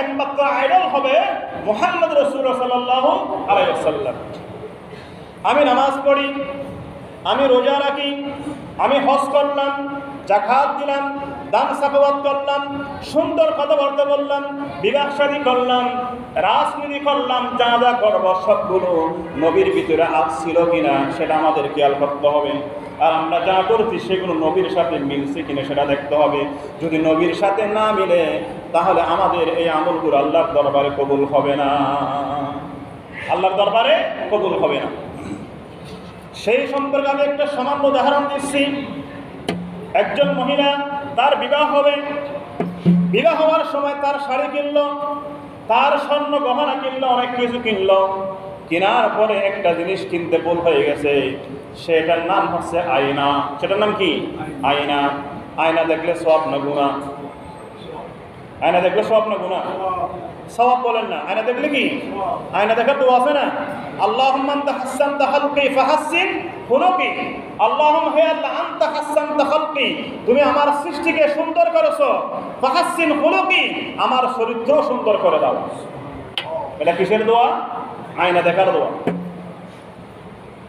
একমাত্র আইডল হবে মুহাম্মদ রাসূলুল্লাহ সাল্লাল্লাহু আলাইহি ওয়াসাল্লাম। আমি নামাজ পড়ি, আমি রোজা রাখি, আমি হজ করলাম, যাকাত দিলাম, দান সাখাওয়াত করলাম, সুন্দর কথাবার্তা বললাম, বিবাহ শাদী করলাম, রাজনীতি করলাম, যা যা করব সবগুলো নবীর ভিতরে ছিল কিনা সেটা আমাদের খেয়াল করতে হবে। আর আমরা যা করছি সেগুলো নবীর সাথে মিলছে কিনা সেটা দেখতে হবে। যদি নবীর সাথে না মিলে তাহলে আমাদের এই আমলগুলো আল্লাহর দরবারে কবুল হবে না, আল্লাহর দরবারে কবুল হবে না। সেই সম্পর্কে আমি একটা সামান্য উদাহরণ দিচ্ছি। একজন মহিলা, তার বিবাহ হবে, বিবাহ হওয়ার সময় তার শাড়ি কিনলো, তার স্বর্ণ গহনা কিনলো, অনেক কিছু কিনলো। কেনার পরে একটা জিনিস কিনতে ভুল হয়ে গেছে, সেটার নাম হচ্ছে আয়না। সেটার নাম কি? আয়না। আয়না দেখলে সওয়াব না গুনাহ? আয়না দেখলে সওয়াব না গুনাহ? সওয়াব বলেন না, আয়না দেখলে কি? আয়না দেখার দোয়া আছে না, আল্লাহুম্মা আনতা হাসসানতা খালকি ফাহাসসিন খুলুকি। আল্লাহুম্মা হে আল্লাহ, আনতা হাসসানতা খালকি, তুমি আমার সৃষ্টিকে সুন্দর করেছো, ফাহাসসিন খুলুকি, আমার চরিত্র সুন্দর করে দাও। এটা কিসের দোয়া? আয়না দেখার দোয়া।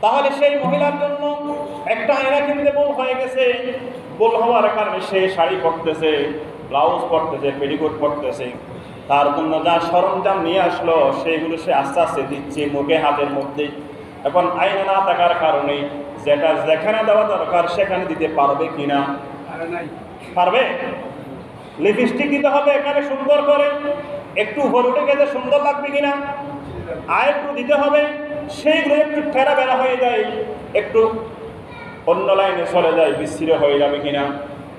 তাহলে সেই মহিলার জন্য একটা আয়না কিনতে ভুল হয়ে গেছে। ভুল হওয়ার কারণে সে শাড়ি পরতেছে, ব্লাউজ পরতেছে, পেটিকোট পরতেছে। তার জন্য যা সরঞ্জাম নিয়ে আসলো সেইগুলো সে আস্তে আস্তে দিচ্ছে মুখে, হাতের মধ্যে। এখন আয়না না থাকার কারণে যেটা যেখানে দেওয়া দরকার সেখানে দিতে পারবে কিনা? পারবে? লিপস্টিক দিতে হবে এখানে সুন্দর করে, একটু উপর উঠে গেলে সুন্দর লাগবে কিনা? একটু দিতে হবে, সেইগুলো একটু ফেরা বেড়া হয়ে যায়, একটু অন্য লাইনে চলে যায়, বিচ্ছিন্ন হয়ে যাবে কিনা?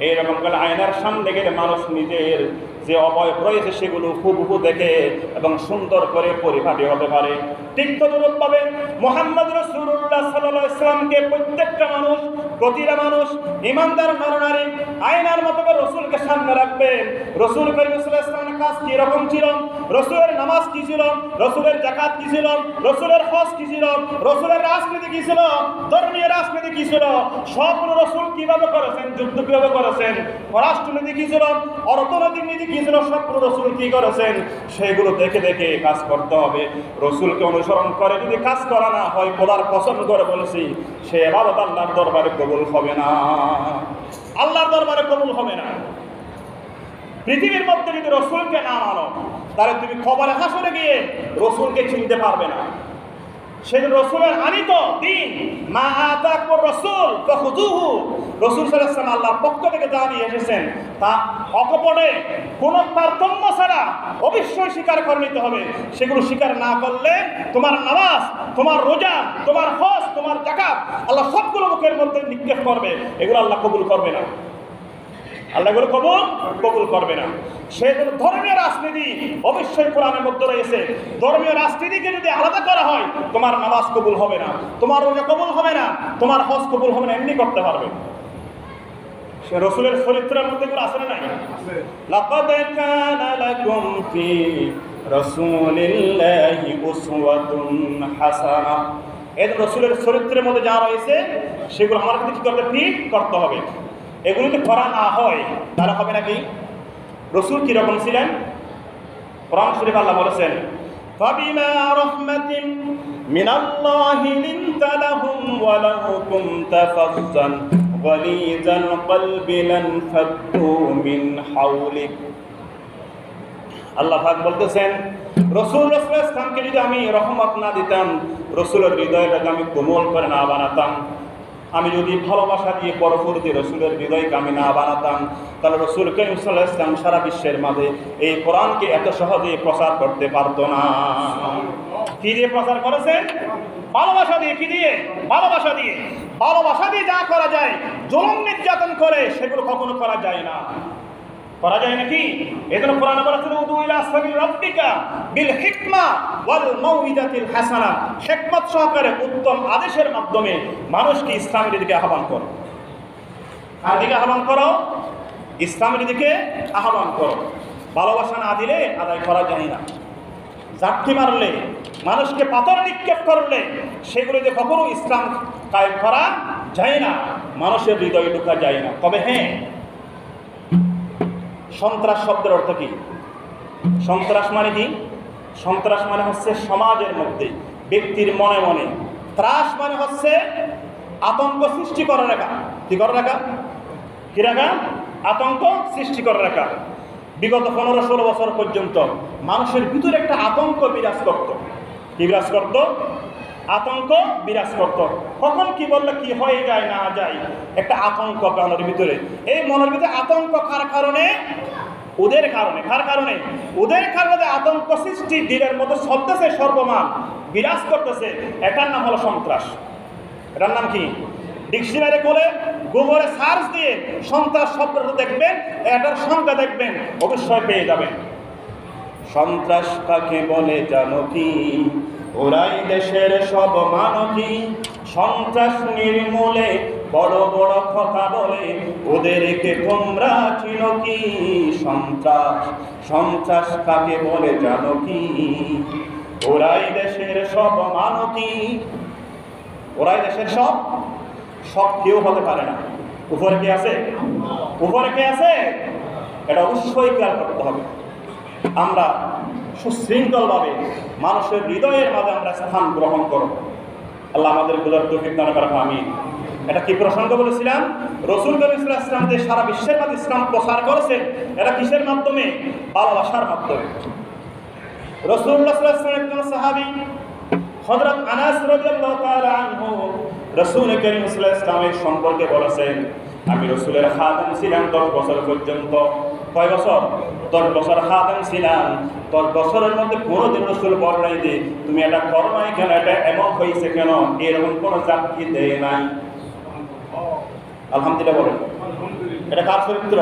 এইরকম করে আয়নার সামনে গেলে মানুষ নিজের যে অবয়ব রয়েছে সেগুলো হুবহু দেখে এবং সুন্দর করে পরিপাটি হতে পারে। ঠিক তদুরূপভাবে মুহাম্মদ রাসূলুল্লাহ সাল্লাল্লাহু আলাইহি ওয়াসাল্লামকে প্রত্যেকটা মানুষ, প্রতিটা মানুষ, ইমানদার নরনারী আয়নার মতো করে রসুলকে সামনে রাখবে। রসুল করিম সাল্লাল্লাহু আলাইহি ওয়াসাল্লামের কাজ কি রকম ছিল, রসুলের নামাজ কি ছিল, রসুলের যাকাত কি ছিল, রসুলের হজ কি ছিল, রসুলের রাজনীতি কি ছিল, ধর্মীয় রাজনীতি কি ছিল, সবগুলো রসুল কিভাবে করেছেন, যুদ্ধ কিভাবে করেছেন, পররাষ্ট্রনীতি কি ছিল, অর্থনৈতিক নীতি কি ছিল, সবগুলো রসুল কি করেছেন সেগুলো দেখে দেখে কাজ করতে হবে। রসুলকে অনুসরণ করে যদি কাজ করা না হয়, খোদার পছন্দ করে বলেছি, সে ইবাদত আল্লাহর দরবারে কবুল হবে না, আল্লাহর দরবারে কবুল হবে না। পৃথিবীর মধ্যে যদি রসুলকে না মানো তাহলে তুমি কবরে হাসরে গিয়ে রসুলকে চিনতে পারবে না। সেদিন রসুলের আনিত দিন, মা আতাকুর রাসূল ফাখুযুহু, রাসূল সাল্লাল্লাহু আলাইহি ওয়াসাল্লাম আল্লাহর পক্ষ থেকে যা নিয়ে এসেছেন তা অকপটে কোনো তারতম্য ছাড়া অবশ্যই স্বীকার করে নিতে হবে। সেগুলো স্বীকার না করলে তোমার নামাজ, তোমার রোজা, তোমার হজ, তোমার যাকাত আল্লাহ সবগুলো মুখের মধ্যে নিক্ষেপ করবে, এগুলো আল্লাহ কবুল করবে না, আল্লাহ এগুলো কবুল করবে না। সেগুলো ধর্মীয় রাজনীতি অবশ্যই কোরআনের মধ্যে রয়েছে। ধর্মীয় রাজনীতিকে যদি আলাদা করা হয় তোমার নামাজ কবুল হবে না, তোমার রোজা কবুল হবে না, তোমার হজ কবুল হবে না, এমনি করতে পারবে। সে রসুলের চরিত্রের মধ্যে এগুলো আছে না নাই? লাকাদ কানা লাকুম ফি রাসূলিল্লাহি উসওয়াতুন হাসানাহ। এই রসুলের চরিত্রের মধ্যে যা রয়েছে সেগুলো আমার কাছে কি করতে, ঠিক করতে হবে। এগুলো যদি করা না হয় তাহলে হবে নাকি? রসুল কিরকম ছিলেন? কোরআন শরীফ আল্লাহ বলেছেন, ফাবিমা রাহমাতিন মিনাল্লাহি লিনতা লাহুম ওয়া লাউ কুনতা ফাজ্জান গালিজাল কলবি লানফাদ্দু মিন হাওলিক। আল্লাহ পাক বলতেছেন, রাসূলুল্লাহ সাল্লাল্লাহু আলাইহি ওয়াসাল্লামকে যদি আমি রহমত না দিতাম, রাসূলের হৃদয়টাকে আমি কোমল করে না বানাতাম, আমি যদি ভালোবাসা দিয়ে পরপর দিয়ে রসুলের হৃদয়কে আমি না বানাতাম, তাহলে রসুল করিম সাল্লাল্লাহু আলাইহি ওয়াসাল্লাম সারা বিশ্বের মাঝে এই কোরআনকে এত সহজে প্রচার করতে পারতো না। কি দিয়ে প্রচার করেছেন? ভালোবাসা দিয়ে। কি দিয়ে? ভালোবাসা দিয়ে। ভালোবাসা দিয়ে যা করা যায়, জুলুম নির্যাতন করে সেগুলো কখনো করা যায় না। করা যায় নাকি? এজন্য কোরআন বলেছে, উদু ইলা সাবিল রাব্বিকা বিল হিকমা ওয়াল মাউইজাতিল হাসানা, হিকমত সহকারে উত্তম আদেশের মাধ্যমে মানুষকে ইসলামের দিকে আহ্বান করো। আর দিকে আহ্বান করো, ইসলামের দিকে আহ্বান করো। ভালোবাসা না দিলে আদায় করা যায় না। জাতি মারলে, মানুষকে পাথর নিক্ষেপ করলে সেগুলোতে কখনো ইসলাম কায়েম করা যায় না, মানুষের হৃদয়ে ঢোকা যায় না। তবে হ্যাঁ, সন্ত্রাস শব্দের অর্থ কি? সন্ত্রাস মানে কি? সন্ত্রাস মানে হচ্ছে সমাজের মধ্যে, ব্যক্তির মনে মনে। ত্রাস মানে হচ্ছে আতঙ্ক সৃষ্টি করে রাখা। কি করে রাখা? কি রাখা? আতঙ্ক সৃষ্টি করে রাখা। বিগত 15-16 বছর পর্যন্ত মানুষের ভিতরে একটা আতঙ্ক বিরাজ করত। কি বিরাজ করত? আতঙ্ক বিরাজ করত। কখন কি বললে কি হয়ে যায় না যায়, একটা আতঙ্ক মনের ভিতরে। এই মনের ভিতরে আতঙ্ক কার কারণে? ওদের কারণে। কার কারণে? ওদের কারণে আতঙ্ক সৃষ্টি দিনের মতো চলতেছে, সর্বমান বিরাজ করতেছে। এটার নাম হলো সন্ত্রাস। এটার নাম কি? ডিকশনারি করে গুগলে সার্চ দিয়ে সন্ত্রাস শব্দটা দেখবেন, এটার সংখ্যা দেখবেন, অবশ্যই পেয়ে যাবেন। সন্ত্রাস কাকে বলে জানো কি? ওরাই দেশের সব মানবী। সন্ত্রাস নির্মূলে বড় বড় কথা বলে, ওদেরকে তোমরা চিনো কি? সন্ত্রাস, সন্ত্রাস কাকে বলে জানো কি? ওরাই দেশের সব মানবী। ওরাই দেশের সব, সব কেউ হতে পারে না। উপরে কে আছে? উপরে কে আছে? এটা অবশ্যই খেয়াল করতে হবে। আমরা সুশৃঙ্খলভাবে মানুষের হৃদয়ের মাঝে আমরা স্থান গ্রহণ করব। আল্লাহ আমাদের গুলোর তৌফিক দান করেন, আমিন। এটা কি প্রসঙ্গ বলেছিলাম? রাসূল করিম সাল্লাল্লাহু আলাইহি ওয়াসাল্লাম যে সারা বিশ্বের মাঝে ইসলাম প্রচার করেছেন, এটা কিসের মাধ্যমে? ভালোবাসার মাধ্যমে। রাসূলুল্লাহ সাল্লাল্লাহু আলাইহি ওয়াসাল্লাম একজন সাহাবী হযরত আনাস রাদিয়াল্লাহু তাআলা আনহু রাসূল করিম সাল্লাল্লাহু আলাইহি ওয়াসাল্লামের সম্পর্কে বলেছেন, আমি রাসূলের খাদেম ছিলাম 10 বছর পর্যন্ত। কয় বছর? 10 বছর খাদেম ছিলাম। 10 বছরের মধ্যে কোনোদিন রাসূল বলেন নাই যে তুমি এটা করো নাই কেন, এটা এমন হয়েছে কেন, এরকম কোনো জাতি দেয় নাই। আলহামদুলিল্লাহ বলেন। এটা কার চরিত্র?